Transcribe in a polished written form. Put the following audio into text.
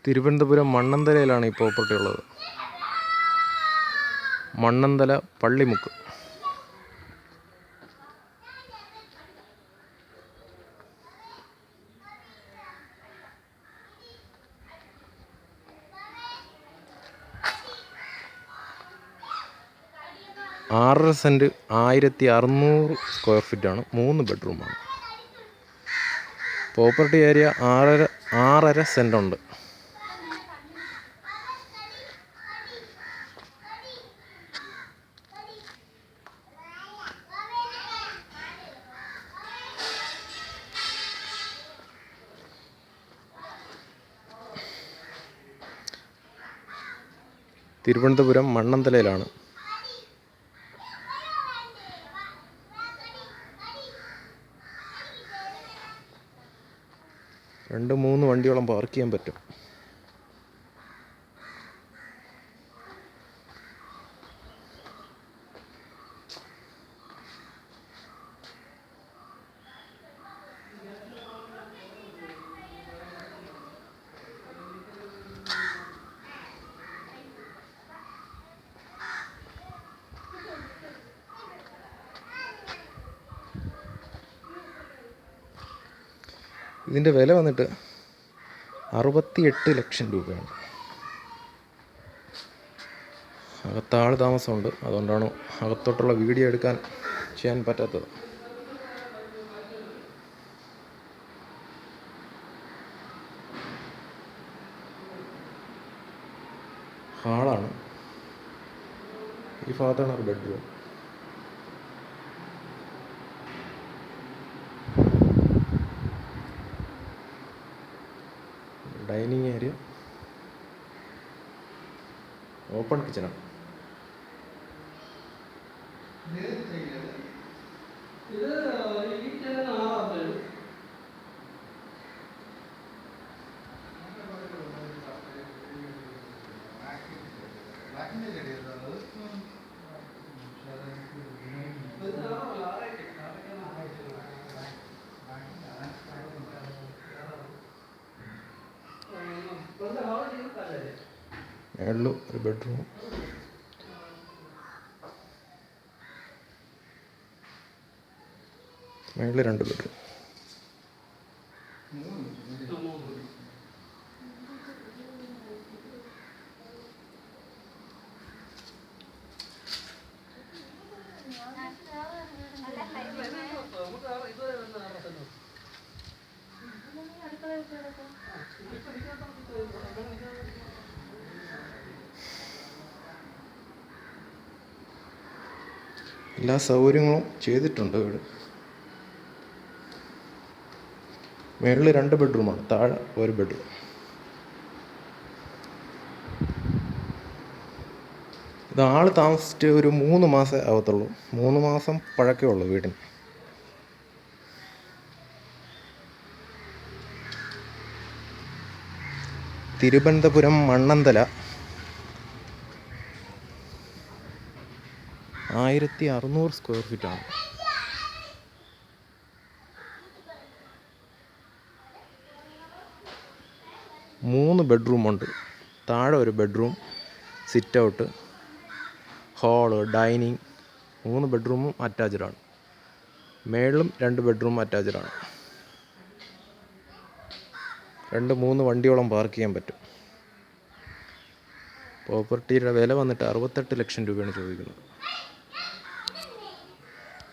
തിരുവനന്തപുരം മണ്ണന്തലയിലാണ് ഈ പ്രോപ്പർട്ടി ഉള്ളത്. മണ്ണന്തല പള്ളിമുക്ക്. ആറര സെൻറ്റ് 1600 സ്ക്വയർ ഫീറ്റാണ്. 3 ബെഡ്റൂമാണ്. പ്രോപ്പർട്ടി ഏരിയ 6.5 സെൻറ്റ് ഉണ്ട്. തിരുവനന്തപുരം മണ്ണന്തലയിലാണ്. രണ്ട് മൂന്ന് വണ്ടിയോളം പാർക്ക് ചെയ്യാൻ പറ്റും. ഇതിൻ്റെ വില വന്നിട്ട് 68 ലക്ഷം രൂപയാണ്. അകത്താൾ താമസമുണ്ട്, അതുകൊണ്ടാണ് അകത്തോട്ടുള്ള വീഡിയോ ചെയ്യാൻ പറ്റാത്തത്. ഹാളാണ്. ഈ ഭാഗത്താണ് ഒരു ബെഡ്റൂം. ഡൈനിങ് ഏരിയ, ഓപ്പൺ കിച്ചണാണ്. മേളിൽ ഒരു ബെഡ്റൂം, മേളിൽ 2 ബെഡ്റൂം. എല്ലാ സൗകര്യങ്ങളും ചെയ്തിട്ടുണ്ട് വീട്. മേളിൽ 2 ബെഡ്റൂമാണ്, താഴെ 1 ബെഡ്റൂം. ഇത് ആൾ താമസിച്ചിട്ട് ഒരു 3 മാസം ആവത്തുള്ളൂ. 3 മാസം പഴക്കമേ ഉള്ളൂ വീടിന്. തിരുവനന്തപുരം മണ്ണന്തല 1600 സ്ക്വയർ ഫീറ്റാണ്. മൂന്ന് ബെഡ്റൂമുണ്ട്. താഴെ 1 bedroom, sit out, hall, dining. 3 ബെഡ്റൂമും അറ്റാച്ച്ഡാണ്. മേളിലും 2 ബെഡ്റൂം അറ്റാച്ച്ഡാണ്. 2-3 വണ്ടിയോളം പാർക്ക് ചെയ്യാൻ പറ്റും. പ്രോപ്പർട്ടിയുടെ വില വന്നിട്ട് 68 ലക്ഷം രൂപയാണ് ചോദിക്കുന്നത്.